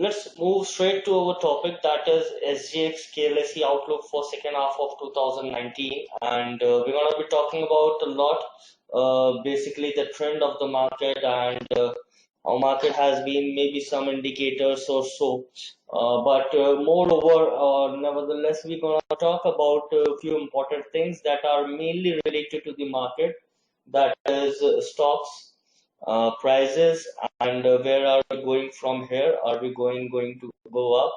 let's move straight to our topic, that is SGX KLSE outlook for second half of 2019, and we're going to be talking about a lot, basically the trend of the market and how market has been, maybe some indicators or so. But moreover, nevertheless, we're going to talk about a few important things that are mainly related to the market, that is stocks, prices, and where are we going from here? Are we going to go up,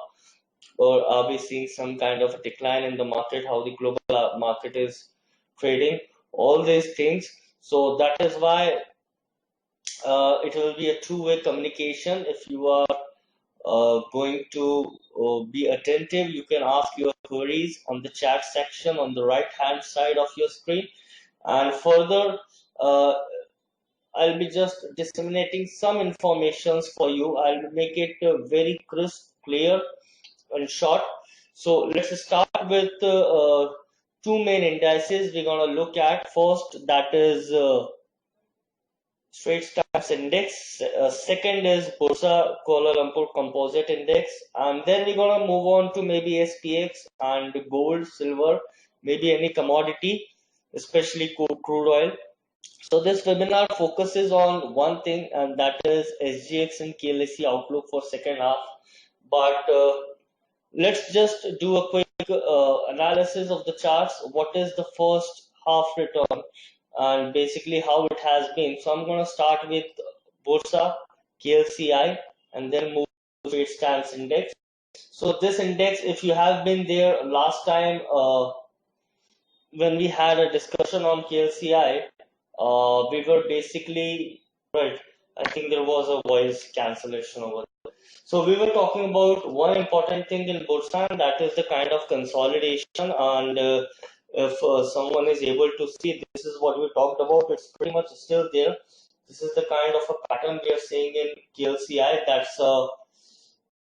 or are we seeing some kind of a decline in the market? How the global market is trading? All these things. So that is why it will be a two-way communication. If you are going to be attentive, you can ask your queries on the chat section on the right hand side of your screen. And further, I'll be just disseminating some informations for you. I'll make it very crisp, clear, and short. So let's start with two main indices we're going to look at. First, that is Straits Times Index. Second is Bursa Kuala Lumpur Composite Index. And then we're going to move on to maybe SPX and gold, silver, maybe any commodity, especially crude oil. So this webinar focuses on one thing, and that is SGX and KLSE outlook for second half. But let's just do a quick analysis of the charts. What is the first half return and basically how it has been? So I'm going to start with Bursa, KLCI, and then move to Straits Times Index. So this index, if you have been there last time when we had a discussion on KLCI, we were basically, right, I think there was a voice cancellation over there. So we were talking about one important thing in Bursa, and that is the kind of consolidation. And if someone is able to see, this is what we talked about. It's pretty much still there. This is the kind of a pattern we are seeing in KLCI. That's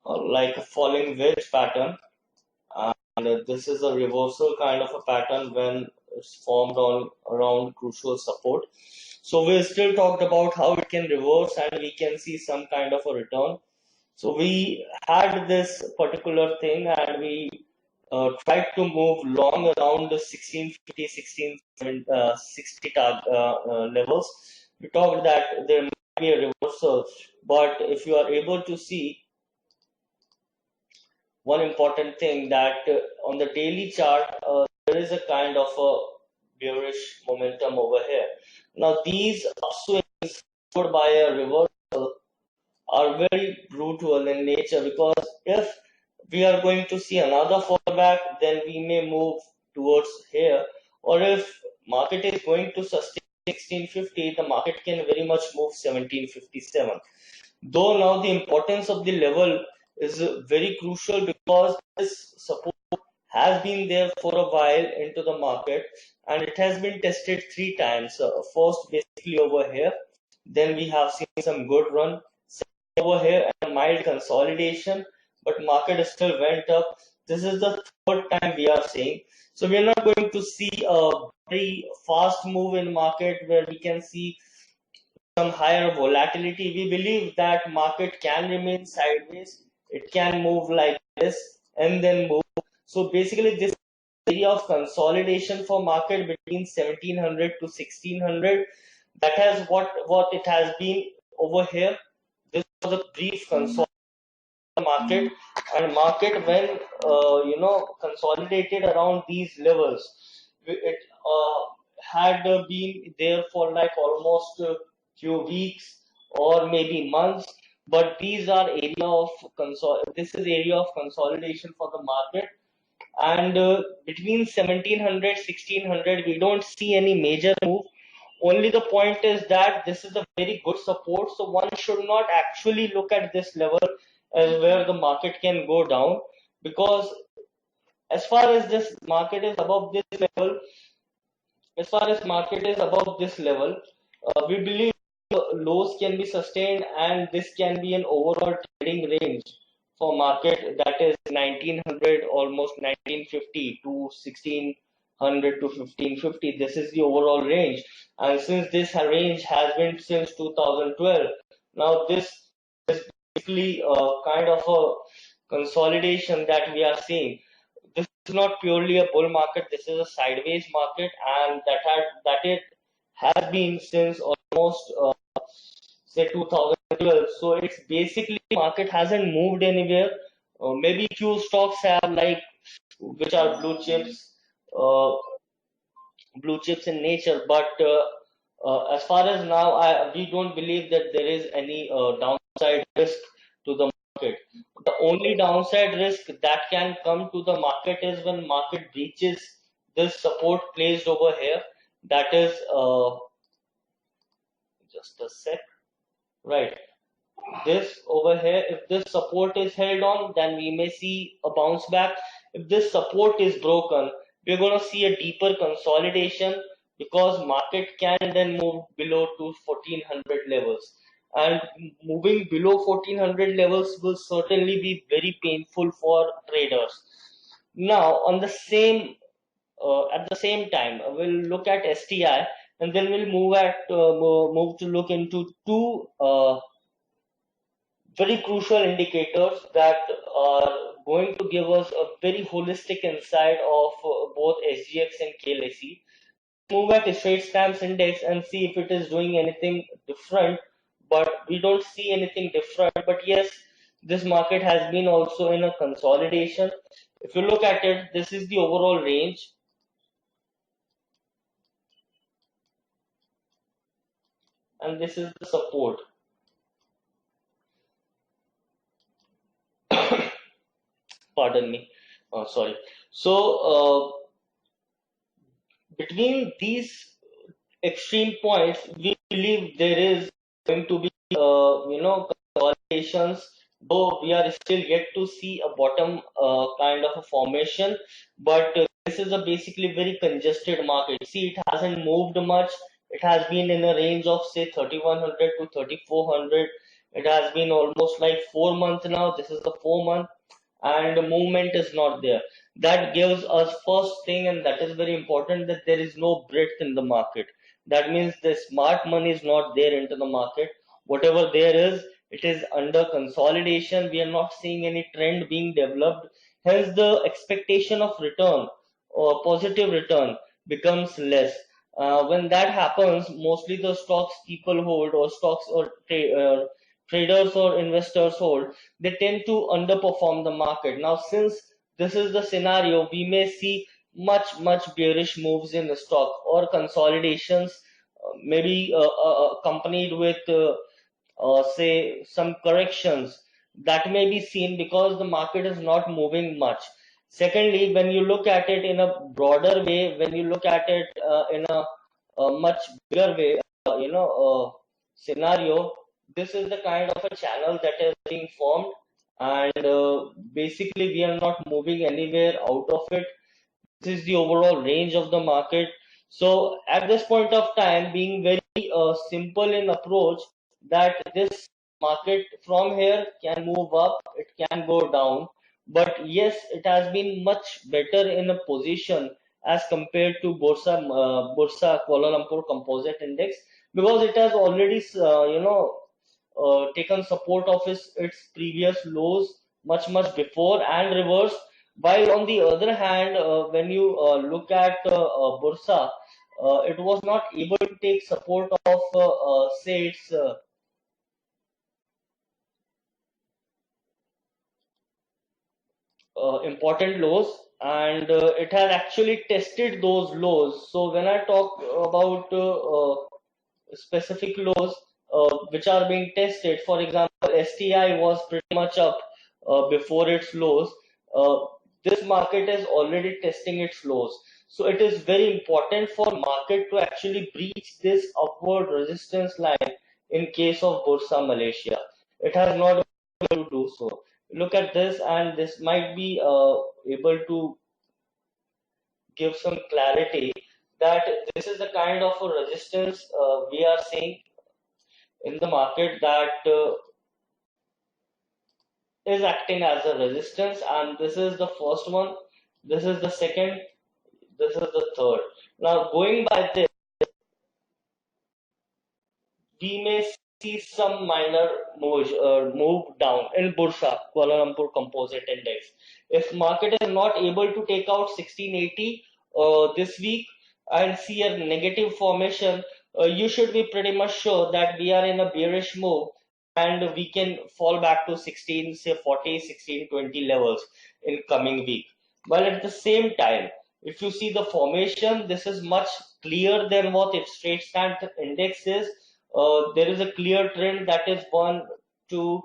like a falling wedge pattern. And this is a reversal kind of a pattern when it's formed on around crucial support. So we still talked about how it can reverse and we can see some kind of a return. So we had this particular thing and we tried to move long around the 1650, 1660 levels. We talked that there might be a reversal, but if you are able to see one important thing, that on the daily chart, there is a kind of a bearish momentum over here. Now these upswings followed by a reversal are very brutal in nature, because if we are going to see another fallback, then we may move towards here, or if market is going to sustain 1650, the market can very much move 1757. Though now the importance of the level is very crucial, because this support has been there for a while into the market and it has been tested three times. First basically over here, then we have seen some good run over here and mild consolidation, but market still went up. This is the third time we are seeing. So we are not going to see a very fast move in market where we can see some higher volatility. We believe that market can remain sideways. It can move like this and then move. So basically this area of consolidation for market between 1700 to 1600, that has what it has been over here. This was a brief consolidation market, and market when consolidated around these levels, it had been there for like almost a few weeks or maybe months. But these are area of this is area of consolidation for the market, and between 1700 1600 we don't see any major move. Only the point is that this is a very good support, so one should not actually look at this level as where the market can go down, because as far as this market is above this level, we believe lows can be sustained, and this can be an overall trading range for market, that is 1900, almost 1950 to 1600 to 1550. This is the overall range, and since this range has been since 2012, now this basically kind of a consolidation that we are seeing. This is not purely a bull market. This is a sideways market, and that it has been since almost say 2012. So it's basically market hasn't moved anywhere. Maybe few stocks have, like, which are uh, blue chips in nature, but as far as now, we don't believe that there is any downside risk to the market. The only downside risk that can come to the market is when market breaches this support placed over here. That is, just a sec, right? This over here, if this support is held on, then we may see a bounce back. If this support is broken, we're going to see a deeper consolidation, because market can then move below to 1400 levels, and moving below 1400 levels will certainly be very painful for traders. Now on the same at the same time, we'll look at STI, and then we'll move to look into two very crucial indicators that are going to give us a very holistic insight of both SGX and KLSE. Move at Straits Times Index and see if it is doing anything different, but we don't see anything different. But yes, this market has been also in a consolidation. If you look at it, this is the overall range, and this is the support. Pardon me. Sorry. So, between these extreme points, we believe there is going to be, consolidations, though we are still yet to see a bottom kind of a formation. But this is a basically very congested market. See, it hasn't moved much. It has been in a range of say 3100 to 3400. It has been almost like 4 months now. This is the 4 month, and the movement is not there. That gives us first thing, and that is very important, that there is no breadth in the market. That means the smart money is not there into the market. Whatever there is, it is under consolidation. We are not seeing any trend being developed. Hence, the expectation of return or positive return becomes less. When that happens, mostly the stocks people hold, or stocks or traders or investors hold, they tend to underperform the market. Now, since this is the scenario, we may see much bearish moves in the stock, or consolidations, maybe accompanied with say some corrections that may be seen, because the market is not moving much. Secondly, when you look at it in a broader way, when you look at it in a much bigger way, scenario, this is the kind of a channel that is being formed, and basically we are not moving anywhere out of it. This is the overall range of the market. So at this point of time, being very simple in approach, that this market from here can move up, it can go down, but yes, it has been much better in a position as compared to Bursa Kuala Lumpur Composite Index, because it has already taken support of its previous lows much before and reversed. While on the other hand, when you look at Bursa, it was not able to take support of say its important lows, and it has actually tested those lows. So when I talk about specific lows which are being tested, for example, STI was pretty much up before its lows. uh, this market is already testing its lows, so it is very important for market to actually breach this upward resistance line. In case of Bursa Malaysia, it has not been able to do so. Look at this, and this might be able to give some clarity that this is the kind of a resistance we are seeing in the market, that is acting as a resistance, and this is the first one, this is the second, this is the third. Now, going by this, we may see some minor move down in Bursa, Kuala Lumpur Composite Index. If market is not able to take out 1680 this week and see a negative formation, you should be pretty much sure that we are in a bearish move and we can fall back to 16, say 40, 1620 levels in coming week. While at the same time, if you see the formation, this is much clearer than what its straight stand index is. There is a clear trend that is one, two.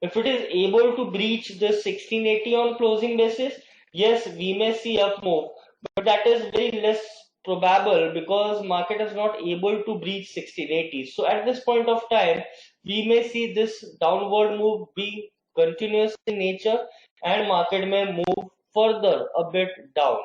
If it is able to breach the 1680 on closing basis, yes, we may see up move, but that is very less probable because market is not able to breach 1680. So at this point of time, we may see this downward move be continuous in nature and market may move further a bit down.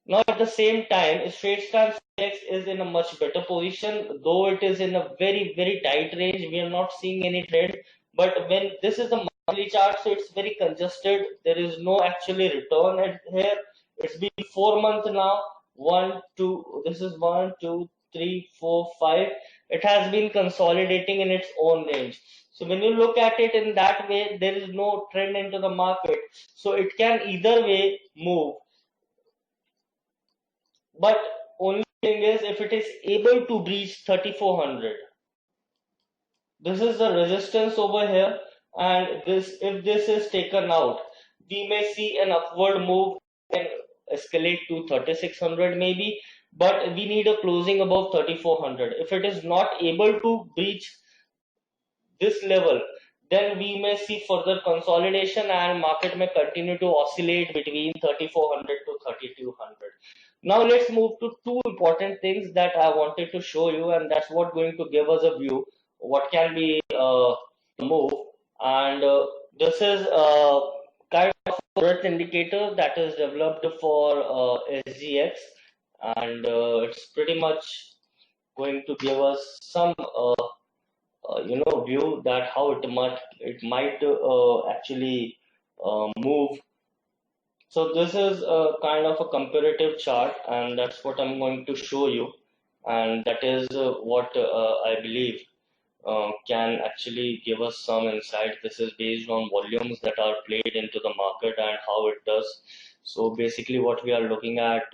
Now, at the same time, straight stance index is in a much better position, though it is in a very, very tight range. We are not seeing any trend. But when this is the monthly chart, so it's very congested. There is no actually return here. It's been 4 months now. One, two, this is 1, 2, 3, 4, 5. It has been consolidating in its own range. So when you look at it in that way, there is no trend into the market. So it can either way move. But only thing is if it is able to breach 3400, this is the resistance over here, and this, if this is taken out, we may see an upward move and escalate to 3600 maybe, but we need a closing above 3400. If it is not able to breach this level, then we may see further consolidation and market may continue to oscillate between 3400 to 3200. Now let's move to two important things that I wanted to show you, and that's what going to give us a view what can be move. And this is kind of a breadth indicator that is developed for SGX, and it's pretty much going to give us some view that how it might actually move. So this is a kind of a comparative chart, and that's what I'm going to show you, and that is what I believe can actually give us some insight. This is based on volumes that are played into the market and how it does. So basically what we are looking at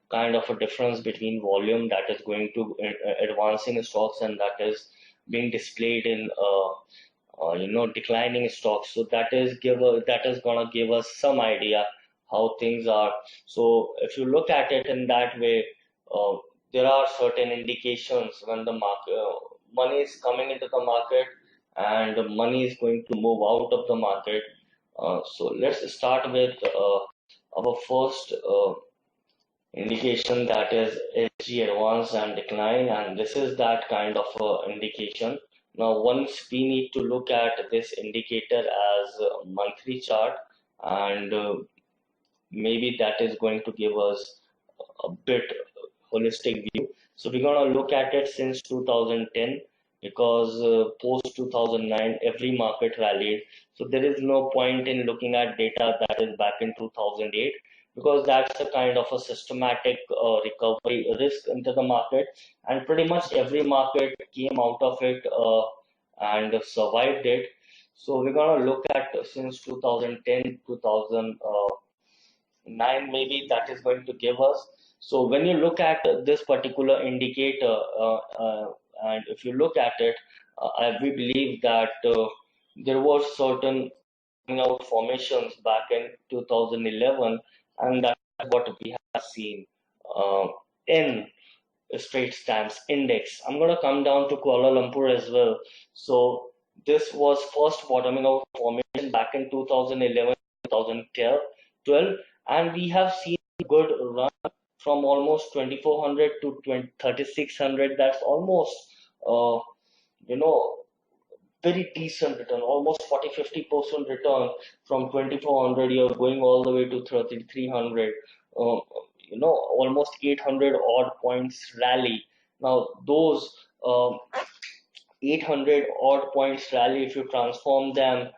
kind of a difference between volume that is going to advancing stocks and that is being displayed in declining stocks. So that is gonna give us some idea how things are. So if you look at it in that way, there are certain indications when the market money is coming into the market and the money is going to move out of the market. So let's start with our first indication, that is SG advance and decline, and this is that kind of indication. Now once we need to look at this indicator as a monthly chart, and maybe that is going to give us a bit holistic view. So we're going to look at it since 2010, because post 2009 every market rallied. So there is no point in looking at data that is back in 2008, because that's a kind of a systematic recovery risk into the market, and pretty much every market came out of it and survived it. So we're going to look at since 2010 2009, maybe that is going to give us. So when you look at this particular indicator and if you look at it, we believe that there was certain coming out formations back in 2011, and that's what we have seen in straight stance index. I'm going to come down to Kuala Lumpur as well. So this was first bottoming out formation back in 2011 2012, and we have seen a good run from almost 2400 to 3600. That's almost very decent return, almost 40-50% return. From 2400 you're going all the way to 3300, almost 800 odd points rally. Now those 800 odd points rally, if you transform them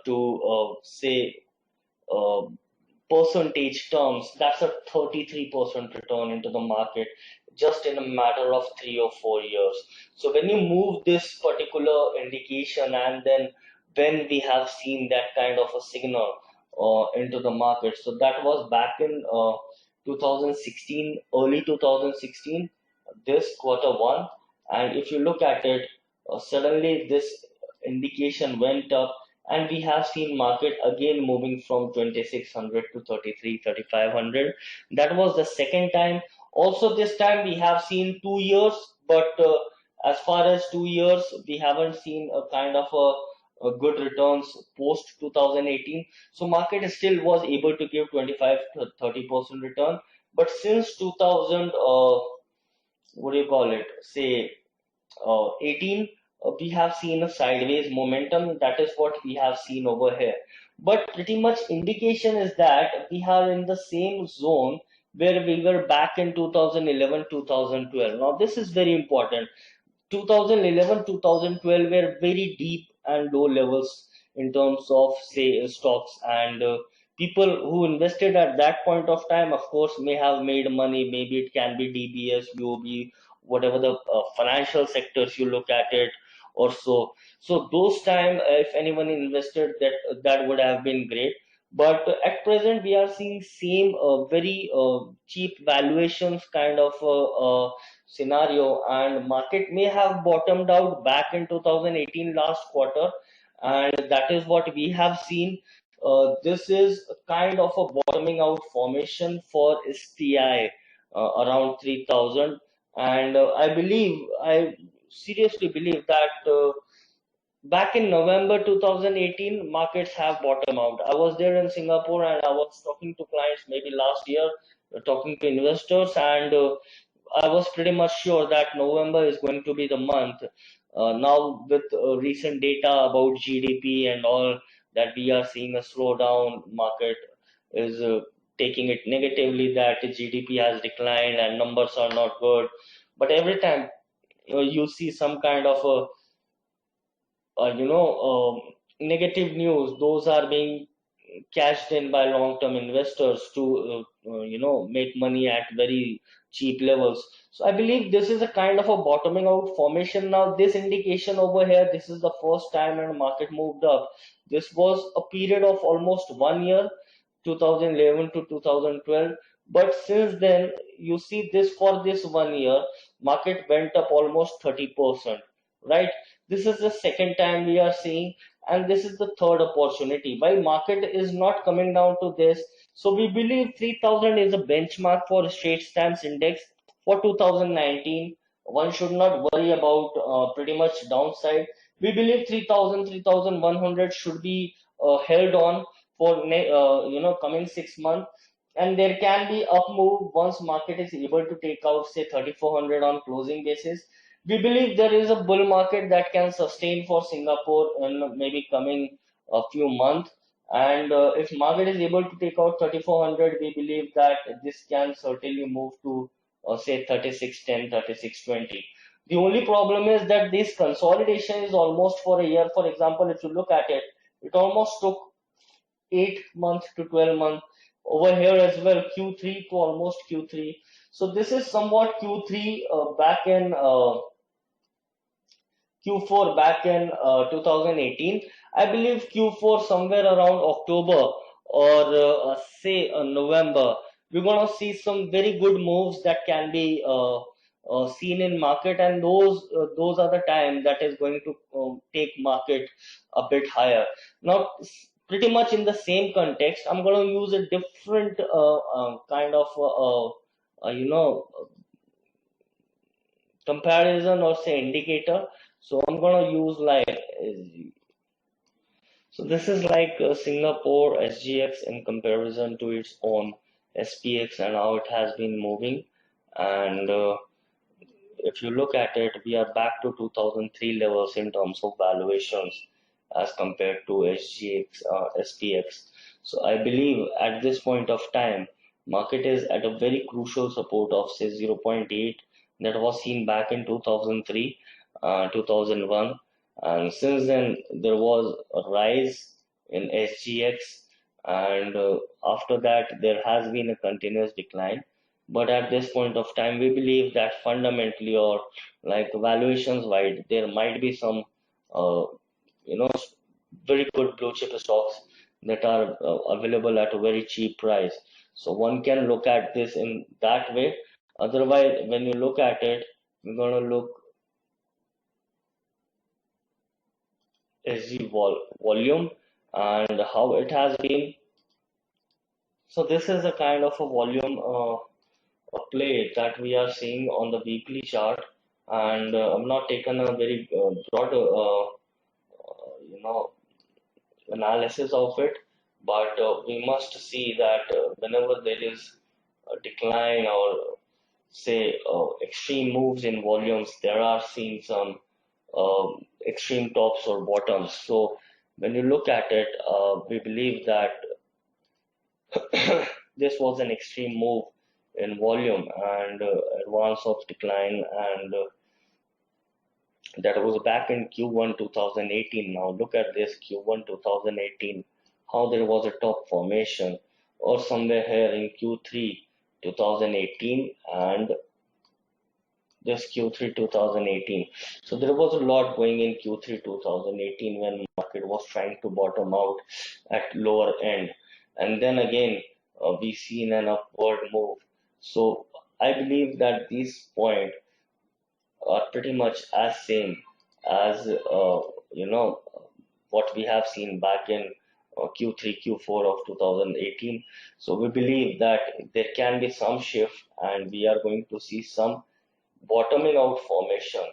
to say percentage terms, that's a 33% return into the market just in a matter of 3 or 4 years. So when you move this particular indication, and then when we have seen that kind of a signal into the market, so that was back in 2016, early 2016, this quarter 1. And if you look at it, suddenly this indication went up, and we have seen market again moving from 2600 to 33, 3500. That was the second time. Also this time we have seen 2 years, but as far as 2 years, we haven't seen a kind of a good returns post 2018. So market still was able to give 25 to 30% return. But since 2000, what do you call it, say 18, we have seen a sideways momentum. That is what we have seen over here. But pretty much indication is that we are in the same zone where we were back in 2011, 2012. Now this is very important. 2011, 2012 were very deep and low levels in terms of, say, stocks, and people who invested at that point of time, of course, may have made money. Maybe it can be DBS, UOB, whatever the financial sectors you look at it, or so. So those time, if anyone invested, that would have been great. But at present, we are seeing same very cheap valuations kind of scenario, and market may have bottomed out back in 2018 last quarter, and that is what we have seen. This is a kind of a bottoming out formation for STI around 3000. And I seriously believe that back in November 2018, markets have bottomed out. I was there in Singapore, and I was talking to clients maybe last year, talking to investors, and I was pretty much sure that November is going to be the month. Now, with recent data about GDP and all, that we are seeing a slowdown, market is taking it negatively, that GDP has declined and numbers are not good. But every time you see some kind of a negative news, those are being cashed in by long-term investors to make money at very cheap levels. So I believe this is a kind of a bottoming out formation. Now this indication over here, this is the first time and market moved up. This was a period of almost 1 year, 2011 to 2012. But since then, you see this, for this 1 year, market went up almost 30%, right? This is the second time we are seeing, and this is the third opportunity. Why market is not coming down to this? So we believe 3000 is a benchmark for Straits Times Index for 2019. One should not worry about pretty much downside. We believe 3000, 3100 should be held on for coming 6 months, and there can be up move once market is able to take out, say, 3400 on closing basis. We believe there is a bull market that can sustain for Singapore in maybe coming a few months. And if market is able to take out 3400, we believe that this can certainly move to say 3610, 3620. The only problem is that this consolidation is almost for a year. For example, if you look at it, it almost took 8 months to 12 months. Over here as well, Q3 to almost Q3. So this is somewhat Q3 back in Q4 back in 2018. I believe Q4 somewhere around October or say November, we're gonna see some very good moves that can be seen in market, and those are the time that is going to take market a bit higher. Now, pretty much in the same context, I'm gonna use a different kind of comparison, or say indicator. So I'm gonna use like, so this is like Singapore SGX in comparison to its own SPX and how it has been moving. And if you look at it, we are back to 2003 levels in terms of valuations as compared to SGX, SPX. So I believe at this point of time, market is at a very crucial support of, say, 0.8 that was seen back in 2003, 2001. And since then, there was a rise in SGX, and after that there has been a continuous decline. But at this point of time, we believe that fundamentally, or like valuations wide, there might be some uh, you know very good blue chip stocks that are available at a very cheap price. So one can look at this in that way. Otherwise, when you look at it, we're going to look SG volume and how it has been. So this is a kind of a volume play that we are seeing on the weekly chart, and I'm not taken a very broad you know analysis of it, but we must see that whenever there is a decline or say extreme moves in volumes, there are seen some extreme tops or bottoms. So when you look at it, we believe that this was an extreme move in volume and advance of decline, and that was back in Q1 2018. Now look at this Q1 2018, how there was a top formation, or somewhere here in Q3 2018 and this Q3 2018. So there was a lot going in Q3 2018 when market was trying to bottom out at lower end, and then again we seen an upward move. So I believe that these points are pretty much as same as you know what we have seen back in Q3, Q4 of 2018. So we believe that there can be some shift, and we are going to see some bottoming out formation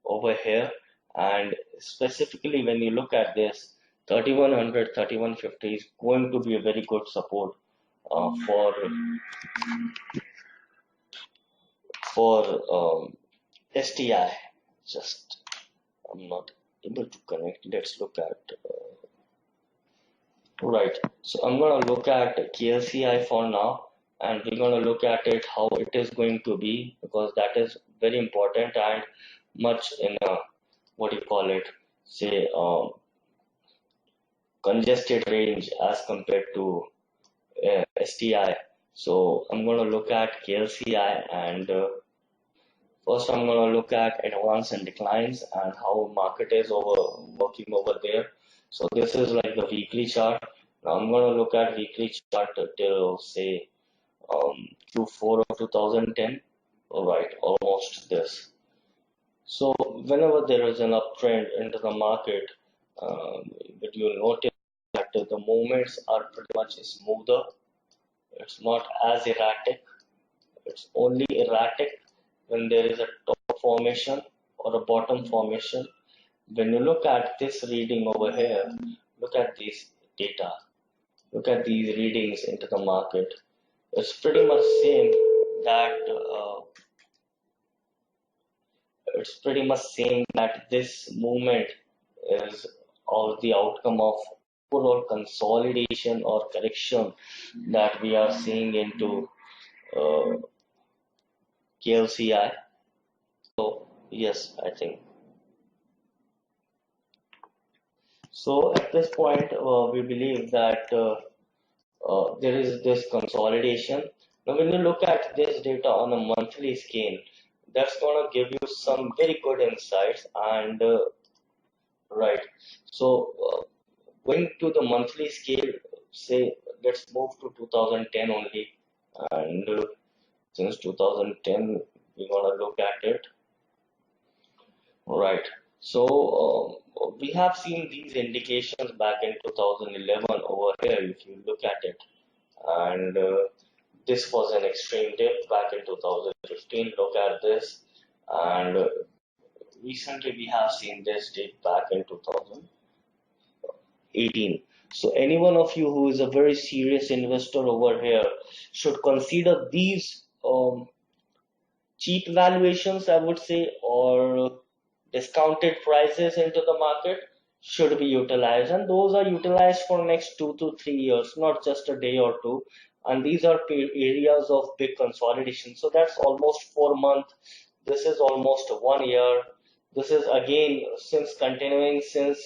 over here. And specifically when you look at this, 3100, 3150 is going to be a very good support for STI. Just I'm not able to connect. Let's look at right. So I'm gonna look at KLCI for now, and we're gonna look at it how it is going to be, because that is very important and much in a what do you call it? Say congested range as compared to STI. So I'm gonna look at KLCI, and first I'm gonna look at advance and declines and how market is working over there. So this is like the weekly chart. Now I'm gonna look at weekly chart till say Q4 of 2010. All right, almost this. So whenever there is an uptrend into the market, but you'll notice that the movements are pretty much smoother. It's not as erratic. It's only erratic when there is a top formation or a bottom formation. When you look at this reading over here, look at these data. Look at these readings into the market. It's pretty much same that this movement is all the outcome of overall consolidation or correction that we are seeing into KLCI. So yes, I think so. At this point, we believe that there is this consolidation. Now, when you look at this data on a monthly scale, that's going to give you some very good insights. And right, so going to the monthly scale, say let's move to 2010 only, and since 2010 we're going to look at it. Right. So we have seen these indications back in 2011 over here, if you look at it, and this was an extreme dip back in 2015. Look at this, and recently we have seen this dip back in 2018. So any one of you who is a very serious investor over here should consider these cheap valuations, I would say, or discounted prices into the market should be utilized, and those are utilized for next 2 to 3 years, not just a day or two. And these are areas of big consolidation. So that's almost 4 months. This is almost 1 year. This is again since continuing since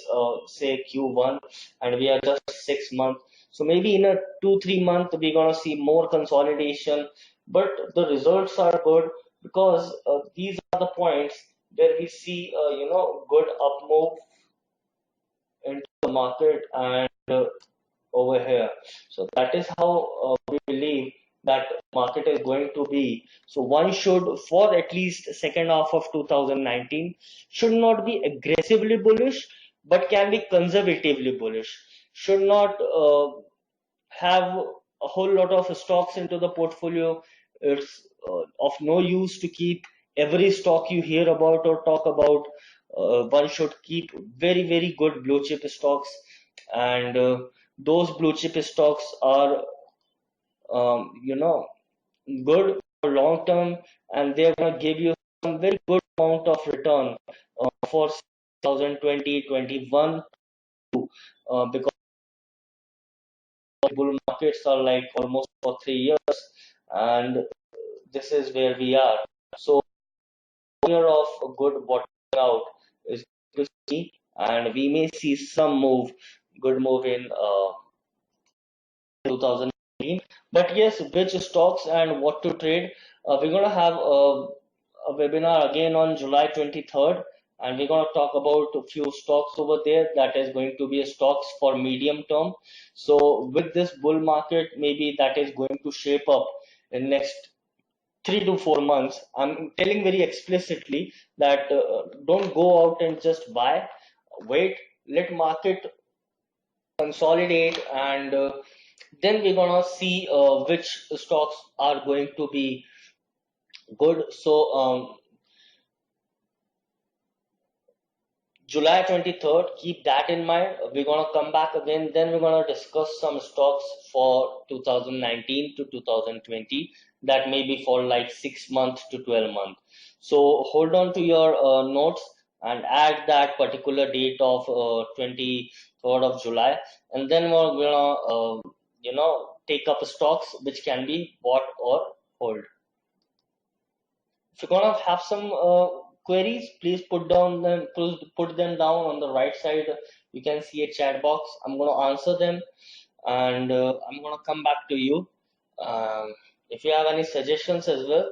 say Q1, and we are just 6 months. So maybe in a 2-3 month we're gonna see more consolidation, but the results are good because these are the points where we see good up move into the market and over here. So that is how we believe that market is going to be. So one should, for at least second half of 2019, should not be aggressively bullish, but can be conservatively bullish. Should not have a whole lot of stocks into the portfolio. It's of no use to keep every stock you hear about or talk about. One should keep very, very good blue chip stocks, and those blue chip stocks are, good for long term, and they're gonna give you some very good amount of return for 2020, 21, because bull markets are like almost for 3 years, and this is where we are. So year of a good bottom out is to see, and we may see some good move in 2019. But yes, which stocks and what to trade? We're gonna have a webinar again on July 23rd, and we're gonna talk about a few stocks over there. That is going to be stocks for medium term. So with this bull market, maybe that is going to shape up in next 3 to 4 months. I'm telling very explicitly that don't go out and just buy. Wait, let market consolidate, and then we're gonna see which stocks are going to be good. So July 23rd, keep that in mind. We're gonna come back again. Then we're gonna discuss some stocks for 2019 to 2020. That may be for like 6 months to 12 months. So hold on to your notes and add that particular date of 23rd of July, and then we're gonna take up stocks which can be bought or hold. If you're gonna have some queries, please put them down on the right side. You can see a chat box. I'm gonna answer them, and I'm gonna come back to you. If you have any suggestions as well,